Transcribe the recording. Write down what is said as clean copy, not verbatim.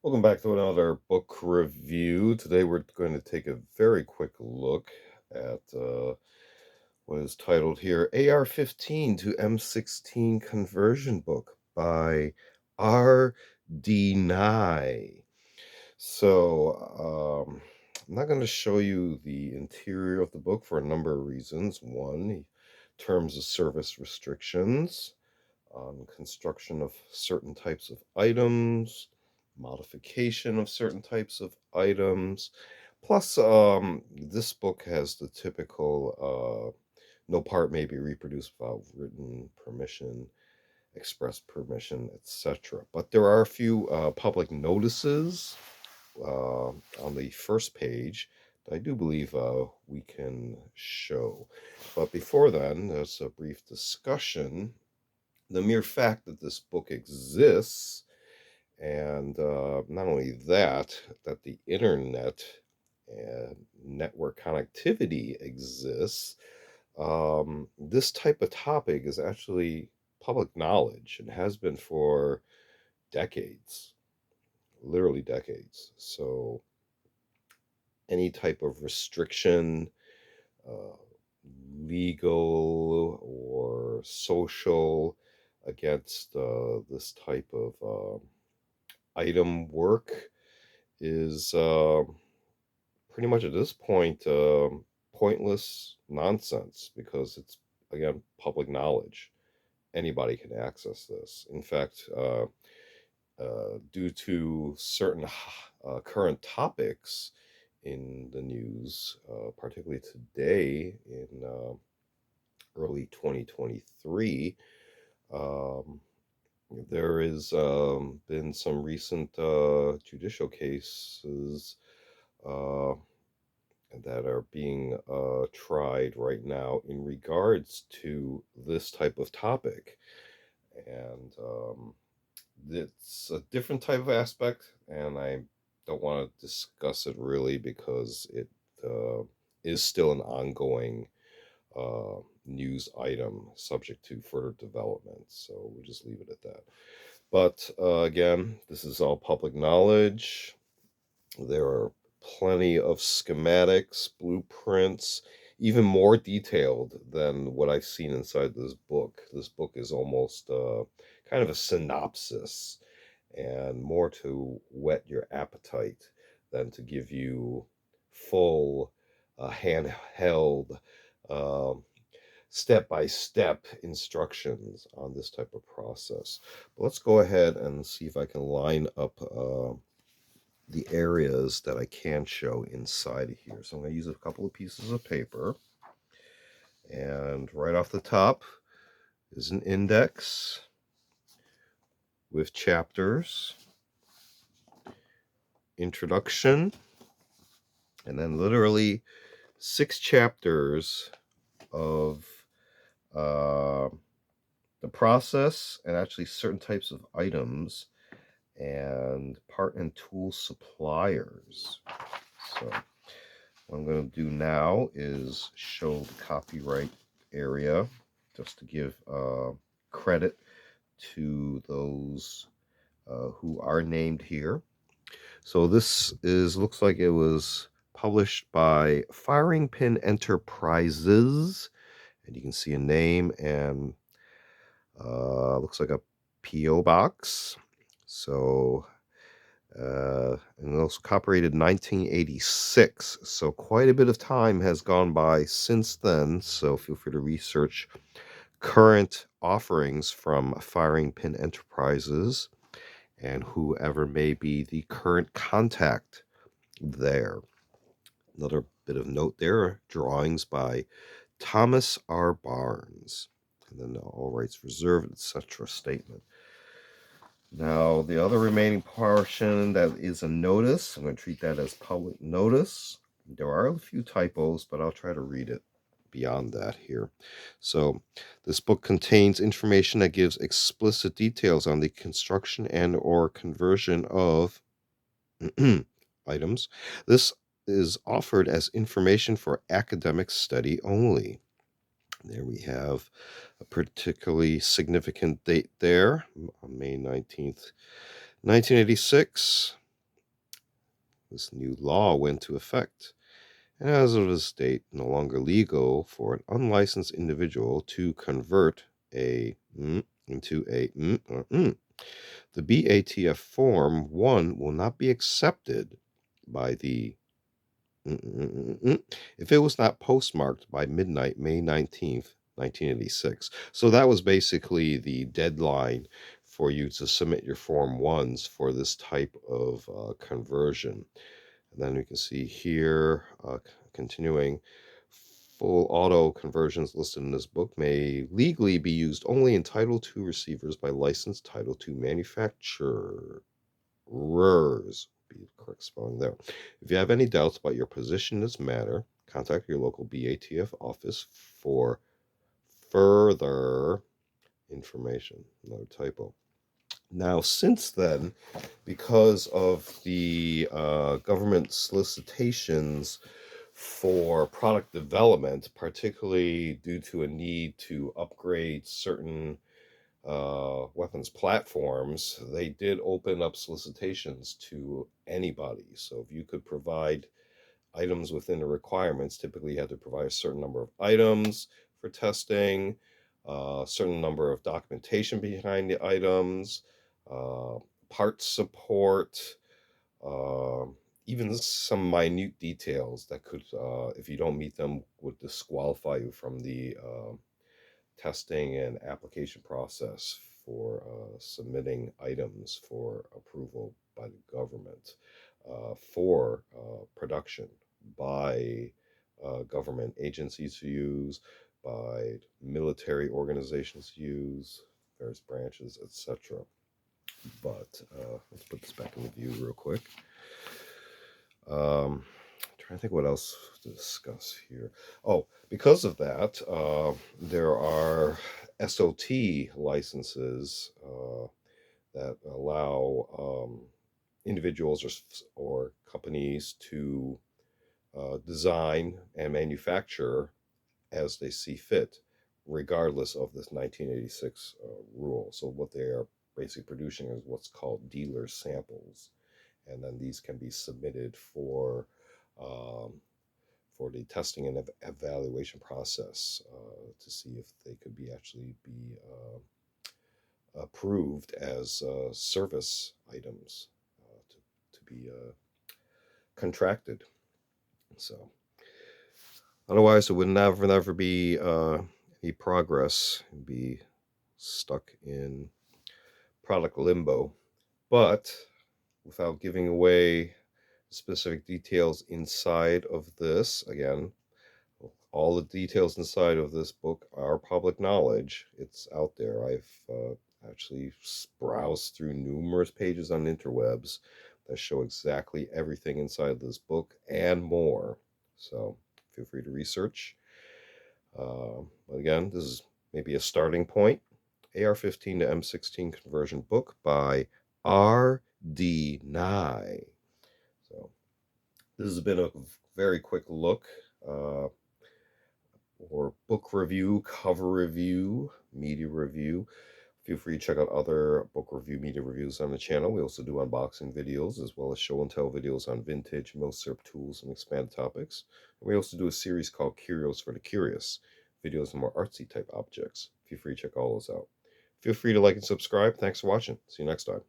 Welcome back to another book review. Today we're going to take a very quick look at what is titled here AR-15 to M-16 Conversion Book by R.D. Nye. I'm not going to show you the interior of the book for a number of reasons. One, terms of service restrictions on construction of certain types of items, modification of certain types of items. Plus, this book has the typical no part may be reproduced without written permission, express permission, etc. But there are a few public notices on the first page that I do believe we can show. But before then, there's a brief discussion. The mere fact that this book exists, and not only that, that the internet and network connectivity exists, this type of topic is actually public knowledge and has been for decades, literally decades. So any type of restriction, uh, legal or social, against this type of item work is pretty much at this point pointless nonsense, because it's, again, public knowledge. Anybody can access this. In fact, due to certain current topics in the news, particularly today in early 2023, um, there has been some recent judicial cases uh, that are being tried right now in regards to this type of topic. And it's a different type of aspect, and I don't want to discuss it really because it is still an ongoing news item subject to further development. So we'll just leave it at that. But again, this is all public knowledge. There are plenty of schematics, blueprints, even more detailed than what I've seen inside this book. This book is almost kind of a synopsis, and more to whet your appetite than to give you full handheld step by step instructions on this type of process. But let's go ahead and see if I can line up the areas that I can show inside of here. So I'm going to use a couple of pieces of paper. And right off the top is an index with chapters, introduction, and then literally 6 chapters of uh, the process, and actually certain types of items and part and tool suppliers. So what I'm going to do now is show the copyright area, just to give credit to those who are named here. So this looks like it was published by Firing Pin Enterprises, and you can see a name and looks like a PO box. So and also copyrighted 1986. So quite a bit of time has gone by since then. So feel free to research current offerings from Firing Pin Enterprises and whoever may be the current contact there. Another bit of note there, drawings by Thomas R. Barnes. And then the all rights reserved, etc. statement. Now, the other remaining portion that is a notice, I'm going to treat that as public notice. There are a few typos, but I'll try to read it beyond that here. So, this book contains information that gives explicit details on the construction and or conversion of items. This is offered as information for academic study only. There we have a particularly significant date there, May 19th, 1986. this new law went into effect. And as of this date, no longer legal for an unlicensed individual to convert a into a The BATF Form 1 will not be accepted by the if it was not postmarked by midnight, May 19th, 1986. So that was basically the deadline for you to submit your Form 1s for this type of conversion. And then we can see here, continuing, full auto conversions listed in this book may legally be used only in Title II receivers by licensed Title II manufacturers. Be the correct spelling there. If you have any doubts about your position in this matter, contact your local BATF office for further information. Another typo. Now, since then, because of the government solicitations for product development, particularly due to a need to upgrade certain weapons platforms, they did open up solicitations to anybody. So if you could provide items within the requirements, typically you had to provide a certain number of items for testing, a certain number of documentation behind the items, uh, parts support, uh, even some minute details that could, if you don't meet them, would disqualify you from the testing and application process for submitting items for approval by the government for production by government agencies to use, by military organizations to use, various branches, etc. But let's put this back in the view real quick. Trying to think what else to discuss here. Oh, because of that, there are SOT licenses that allow individuals or companies to design and manufacture as they see fit, regardless of this 1986 rule. So what they are basically producing is what's called dealer samples, and then these can be submitted um, for the testing and evaluation process to see if they could be actually be approved as service items to be contracted. So otherwise, it would never be any progress. It'd be stuck in product limbo. But without giving away specific details inside of this, again, all the details inside of this book are public knowledge. It's out there. I've actually browsed through numerous pages on interwebs that show exactly everything inside this book and more. So feel free to research. But again, this is maybe a starting point. AR-15 to M-16 conversion book by R.D. Nye. So this has been a very quick look or book review, cover review, media review. Feel free to check out other book review, media reviews on the channel. We also do unboxing videos as well as show and tell videos on vintage, milsurp tools, and expanded topics. And we also do a series called Curios for the Curious, videos on more artsy type objects. Feel free to check all those out. Feel free to like and subscribe. Thanks for watching. See you next time.